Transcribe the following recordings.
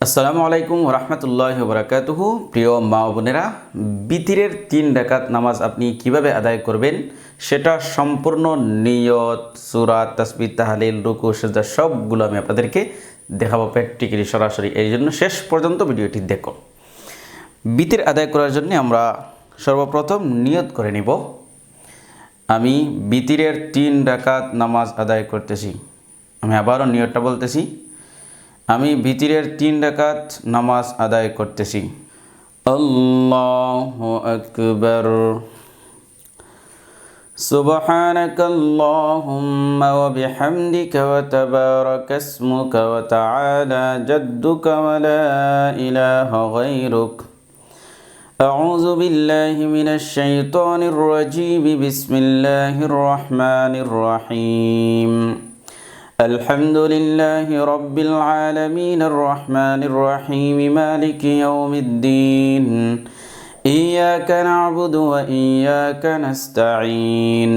আসসালামু আলাইকুম ওরহমতুল্লাহি ওবরাকাতুহু। প্রিয় মা বোনেরা, বিতিরের 3 রাকাত নামাজ আপনি কিভাবে আদায় করবেন সেটা সম্পূর্ণ নিয়ত, সূরা, তাসবিহ, তাহলিল, রুকু, সিজদা সবগুলো আমি আপনাদেরকে দেখাবো প্র্যাকটিক্যালি সরাসরি। এই জন্য শেষ পর্যন্ত ভিডিওটি দেখুন। বিতির আদায় করার জন্য আমরা সর্বপ্রথম নিয়ত করে নিব, আমি বিতিরের 3 রাকাত নামাজ আদায় করতেছি। আমি আবারও নিয়তটা বলতেছি, আমি বিতিরের 3 রাকাত নামাজ আদায় করতেছি। আল্লাহু আকবার। সুবহানাকাল্লাহুম্মা ওয়া বিহামদিকা ওয়া তাবারাকা ইসমুকা ওয়া তাআলা জাদ্দুকা ওয়া লা ইলাহা গায়রুক। আউযু বিল্লাহি মিনাশ শাইতানির রাজীম। বিসমিল্লাহির রহমানির রহিম। الحمد لله رب العالمين الرحمن الرحيم مالك يوم الدين إياك نعبد وإياك نستعين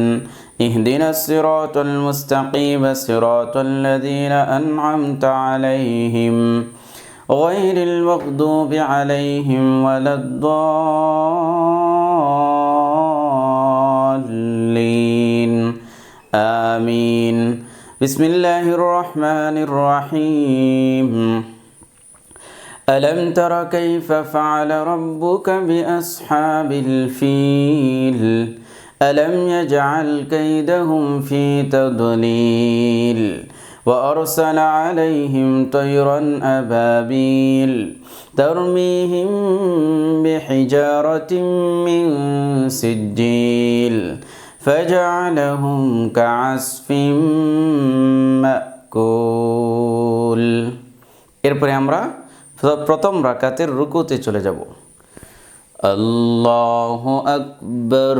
اهدنا الصراط المستقيم صراط الذين أنعمت عليهم غير المغضوب عليهم ولا الضالين آمين. بسم الله الرحمن الرحيم. ألم تر كيف فعل ربك بأصحاب الفيل ألم يجعل كيدهم في تضليل وأرسل عليهم طيرا أبابيل ترميهم بحجارة من سجيل فجعلهم كعصف মাকুল। এরপরে আমরা প্রথম রাকাতের রুকুতে চলে যাব। আল্লাহু আকবার।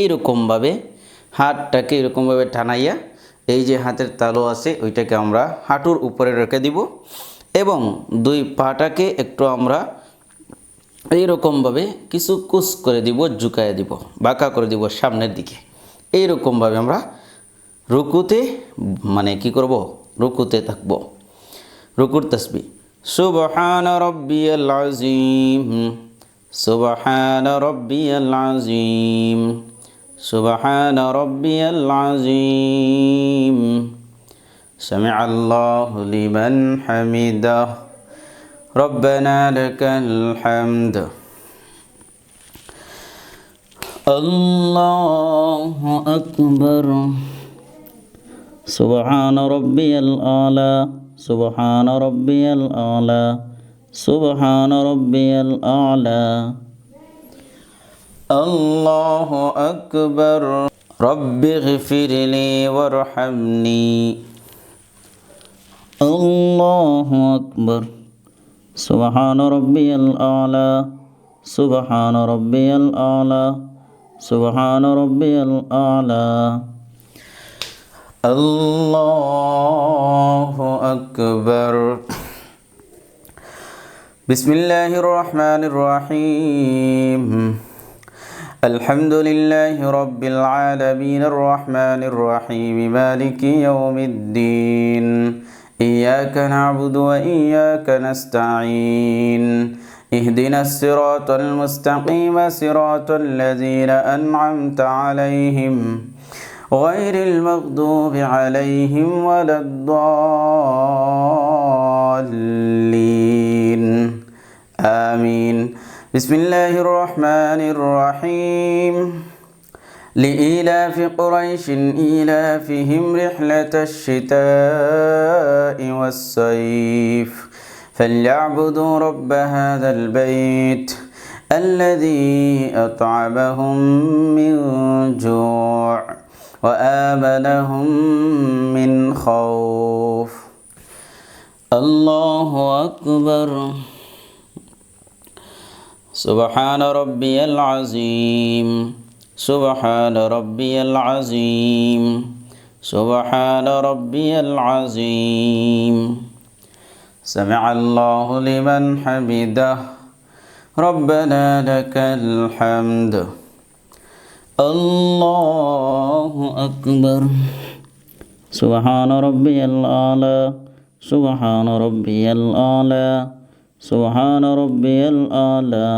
এইরকমভাবে হাতটাকে এরকমভাবে টানাইয়া, এই যে হাতের তালু আছে ওইটাকে আমরা হাঁটুর উপরে রেখে দিব এবং দুই পাটাকে একটু আমরা এইরকমভাবে কিছু কুচ করে দিব, ঝুঁকায় দিব, বাঁকা করে দিব সামনের দিকে। এইরকমভাবে আমরা রুকুতে কি করব, রুকুতে থাকব। রুকুর তাসবিহ সুবহান রাব্বিয়াল আযীম, সুবহান রাব্বিয়াল আযীম, সুবহান রাব্বিয়াল আযীম, সামিআল্লাহু লিমান হামিদাহ, রব্বানা লাকাল হামদ। আল্লাহু আকবার। সুবহান রাব্বিয়াল আলা, সুবহান রাব্বিয়াল আলা, সুবহান রাব্বিয়াল আলা। আল্লাহু আকবার। রব্বিগফিরলি ওয়ারহামনি। আল্লাহু আকবার। সুবহান রাব্বিয়াল আলা, সুবহান রাব্বিয়াল আলা, সুবহান রাব্বিয়াল আলা। আল্লাহু আকবার। বিসমিল্লাহির রহমানির রহিম। আলহামদুলিল্লাহি রাব্বিল আলামিনির রহমানির রহিম মালিকি ইয়াউমিদ্দিন إياك نعبد وإياك نستعين اهدنا الصراط المستقيم صراط الذين أنعمت عليهم غير المغضوب عليهم ولا الضالين آمين. بسم الله الرحمن الرحيم. لإيلاف قريش إيلافهم رحلة الشتاء والصيف فليعبدوا رب هذا البيت الذي أطعمهم من جوع وآمنهم من خوف. الله أكبر. سبحان ربي العظيم، سبحان ربي العظيم، سبحان ربي العظيم، سمع الله لمن حمده، ربنا لك الحمد. الله أكبر। সুবহান রাব্বিয়াল আলা, سبحان ربي الأعلى سبحان ربي الأعلى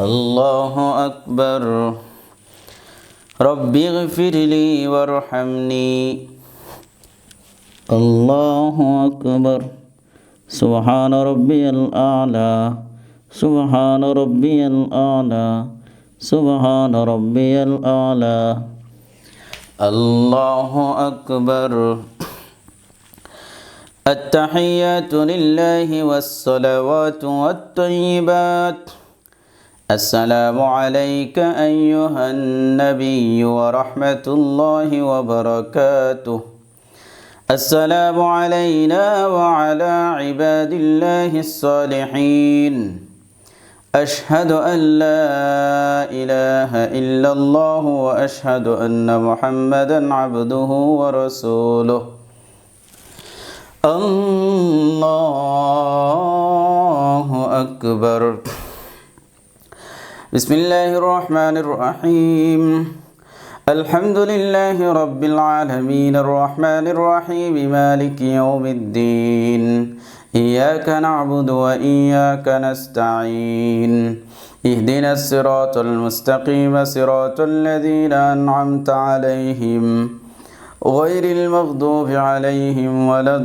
الله أكبر ربي اغفر لي وارحمني الله أكبر سبحان ربي الأعلى سبحان ربي الأعلى سبحان ربي الأعلى الله أكبر التحيات لله والصلوات والطيبات السلام عليك أيها النبي ورحمة الله وبركاته السلام علينا وعلى عباد الله الصالحين أشهد أن لا إله إلا الله وأشهد أن محمدا عبده ورسوله الله أكبر بسم الله الرحمن الرحيم الحمد لله رب العالمين الرحمن الرحيم مالك يوم الدين إياك نعبد وإياك نستعين اهدنا الصراط المستقيم صراط الذين أنعمت عليهم غير المغضوب عليهم ولا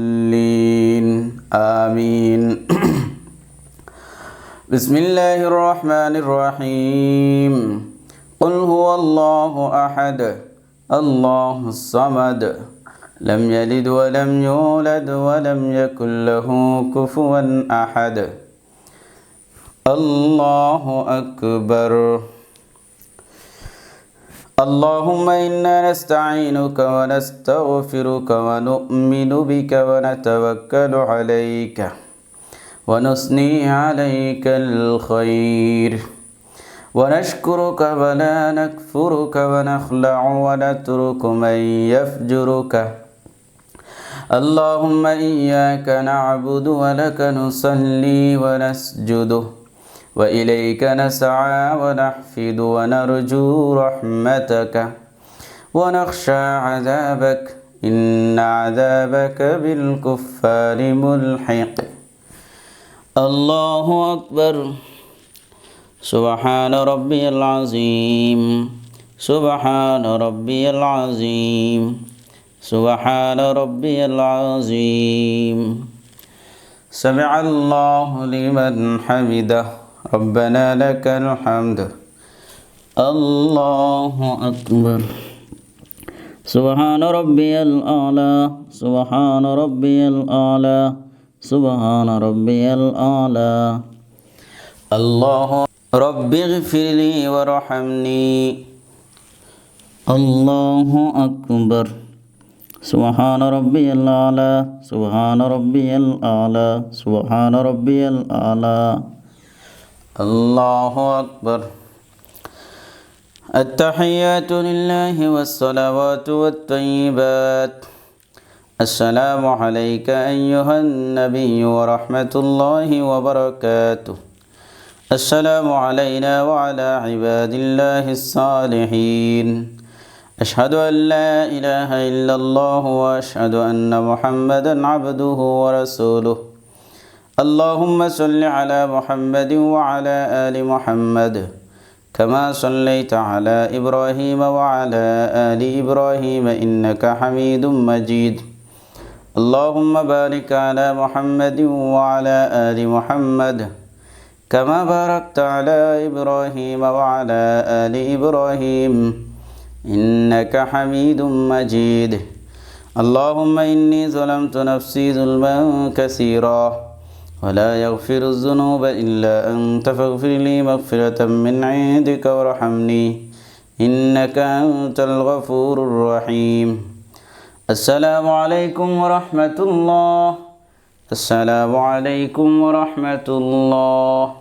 الضالين آمين بسم الله الرحمن الرحيم قل هو الله أحد الله الصمد لم يلد ولم يولد ولم يكن له كفوا أحد الله أكبر اللهم إنا نستعينك ونستغفرك ونؤمن بك ونتوكل عليك ونثني عليك الخير ونشكرك ولا نكفرك ونخلع ونترك من يفجرك اللهم إياك نعبد ولك نصلي ونسجد وإليك نسعى ونحفد ونرجو رحمتك ونخشى عذابك إن عذابك بالكفار ملحق الله أكبر سبحان ربي العظيم سبحان ربي العظيم سبحان ربي العظيم سمع الله لمن حمده ربنا لك الحمد الله أكبر سبحان ربي الأعلى سبحان ربي الأعلى سبحان ربي الأعلى الله رب اغفر لي وارحمني الله أكبر سبحان ربي الأعلى سبحان ربي الأعلى سبحان ربي الأعلى الله أكبر التحيات لله والصلوات والطيبات السلام عليك أيها النبي ورحمة الله وبركاته السلام علينا وعلى عباد الله الصالحين أشهد أن لا إله إلا الله وأشهد أن محمدا عبده ورسوله اللهم صل على محمد وعلى آل محمد كما صليت على إبراهيم وعلى آل إبراهيم إنك حميد مجيد اللهم بارك على محمد وعلى آل محمد كما باركت على إبراهيم وعلى آل إبراهيم إنك حميد مجيد اللهم إني ظلمت نفسي ظلما كثيرا ولا يغفر الذنوب إلا أنت فاغفر لي مغفرة من عندك وارحمني إنك أنت الغفور الرحيم السلام عليكم ورحمة الله السلام عليكم ورحمة الله